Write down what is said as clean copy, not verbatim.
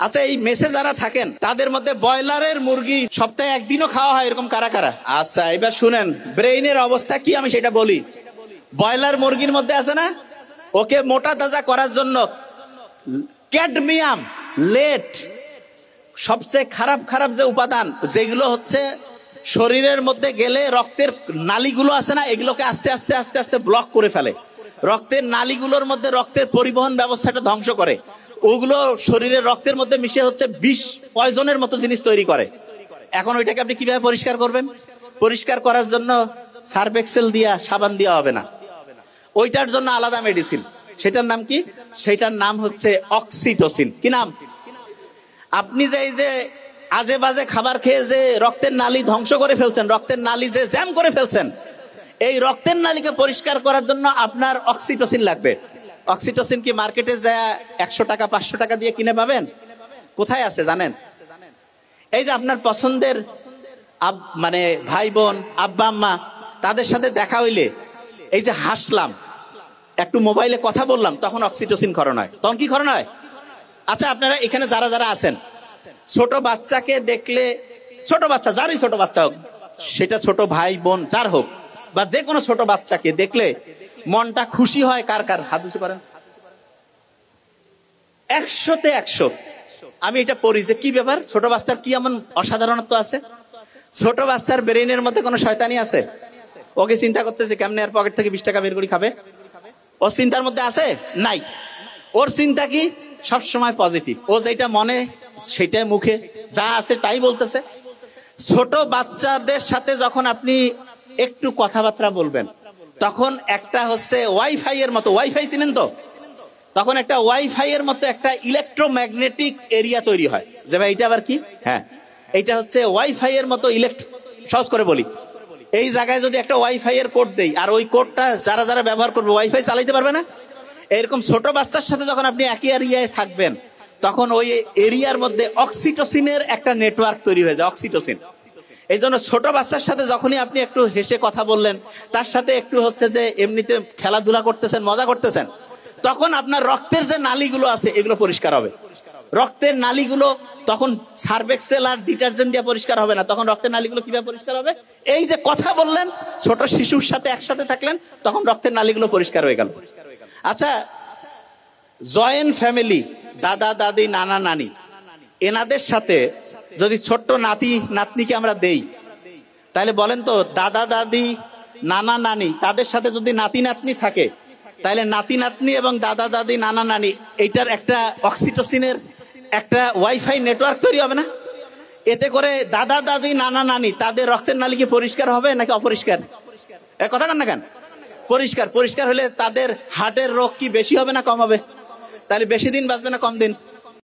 আচ্ছা, এই মেসে যারা থাকেন তাদের মধ্যে ব্রয়লারের মুরগি সপ্তাহে একদিনও খাওয়া হয় এরকম কারা কারা? আচ্ছা, এবার শুনেন ব্রেইনের অবস্থা কি আমি সেটা বলি। ব্রয়লার মুরগির মধ্যে আছে না, ওকে মোটা তাজা করার জন্য ক্যাডমিয়াম, লেড, সবচেয়ে খারাপ খারাপ যে উপাদান যেগুলো হচ্ছে শরীরের মধ্যে গেলে রক্তের নালীগুলো আছে না, এগুলোকে আস্তে আস্তে আস্তে আস্তে ব্লক করে ফেলে। রক্তের নালীগুলোর মধ্যে রক্তের পরিবহন ব্যবস্থাটা ধ্বংস করে। ওগুলো শরীরের রক্তের মধ্যে মিশে হচ্ছে বিষ, পয়জনের মতো জিনিস তৈরি করে। এখন ওইটাকে আপনি কিভাবে পরিষ্কার করবেন? পরিষ্কার করার জন্য সার্ফ এক্সেল দিয়া, সাবান দেওয়া হবে না। ওইটার জন্য আলাদা মেডিসিন। সেটার নাম কি? সেটার নাম হচ্ছে অক্সিটোসিন। কি নাম? আপনি যে এই যে আজে বাজে খাবার খেয়ে যে রক্তের নালী ধ্বংস করে ফেলছেন, রক্তের নালী যে জ্যাম করে ফেলছেন, এই রক্তের নালীকে পরিষ্কার করার জন্য আপনার অক্সিটোসিন লাগবে। অক্সিটোসিন কি মার্কেটে যায় 100 টাকা 500 টাকা দিয়ে কিনে পাবেন? কোথায় আছে জানেন? এই যে আপনার পছন্দের মানে ভাই বোন, আব্বা আম্মা, তাদের সাথে দেখা হইলে এই যে হাসলাম, একটু মোবাইলে কথা বললাম, তখন অক্সিটোসিন ক্ষরণ হয়। তখন কি ক্ষরণ হয়? আচ্ছা, আপনারা এখানে যারা যারা আছেন, ছোট বাচ্চাকে দেখলে, ছোট বাচ্চা যারই ছোট বাচ্চা হোক, সেটা ছোট ভাই বোন যার হোক, বা যে কোনো ছোট বাচ্চাকে দেখলে মনটা খুশি হয় কার কার? হাত উঁচু করেন। 100-তে 100 আমি এটা পড়ি যে কি ব্যাপার, ছোট বাচ্চার কি এমন অসাধারণত্ব আছে? ছোট বাচ্চার ব্রেইনের মধ্যে কোনো শয়তানি আছে? ওকে চিন্তা করতেছে কেমনে আর পকেট থেকে 20 টাকা বের করে খাবে, ও চিন্তার মধ্যে আছে? নাই। ওর চিন্তা কি? সবসময় পজিটিভ। ও যেটা মনে সেটাই মুখে যা আছে তাই বলতেছে। ছোট বাচ্চাদের সাথে যখন আপনি একটু কথাবার্তা বলবেন, তখন একটা হচ্ছে ওয়াইফাই এর মতো, ওয়াইফাই চিনেন তো? তখন একটা ওয়াইফাই এর মতো একটা ইলেকট্রোম্যাগনেটিক এরিয়া তৈরি হয়। যে ভাই এটা আবার কি? হ্যাঁ, এইটা হচ্ছে ওয়াইফাই এর মতো সহজ করে বলি, এই জায়গায় যদি একটা ওয়াইফাই এর কোড দেই, আর ওই কোডটা যারা যারা ব্যবহার করবে ওয়াইফাই চালাইতে পারবে না। এরকম ছোট বাচ্চার সাথে যখন আপনি একই এরিয়ায় থাকবেন, তখন ওই এরিয়ার মধ্যে অক্সিটোসিনের একটা নেটওয়ার্ক তৈরি হয়ে যায়। অক্সিটোসিন। এই জন্য ছোট বাচ্চার সাথে যখনই আপনি একটু হেসে কথা বললেন, তার সাথে একটু হচ্ছে যে এমনিতে খেলাধুলা করতেছেন, মজা করতেছেন, তখন আপনার রক্তের যে নালীগুলো আছে এগুলো পরিষ্কার হবে। রক্তের নালীগুলো তখন সার্ফ এক্সেল আর ডিটারজেন্ট দিয়ে পরিষ্কার হবে না। তখন রক্তের নালীগুলো কিভাবে পরিষ্কার হবে? এই যে কথা বললেন, ছোট শিশুর সাথে একসাথে থাকলেন, তখন রক্তের নালীগুলো পরিষ্কার হয়ে গেল। আচ্ছা, জয়েন্ট ফ্যামিলি, দাদা দাদি, নানা নানি, এনাদের সাথে যদি ছোট্ট নাতি নাতনিকে আমরা দেই, তাহলে বলেন তো, দাদা দাদি, নানা নানি, তাদের সাথে যদি নাতি নাতনি থাকে, তাহলে নাতি নাতনি এবং দাদা দাদি, নানা নানি, এইটার একটা অক্সিটোসিনের একটা ওয়াইফাই নেটওয়ার্ক তৈরি হবে না? এতে করে দাদা দাদি, নানা নানি, তাদের রক্তের নালী কি পরিষ্কার হবে নাকি অপরিষ্কার? কথা কান না কেন? পরিষ্কার। পরিষ্কার হলে তাদের হার্টের রোগ কি বেশি হবে না কম হবে? তাহলে বেশি দিন বাঁচবে না কম দিন?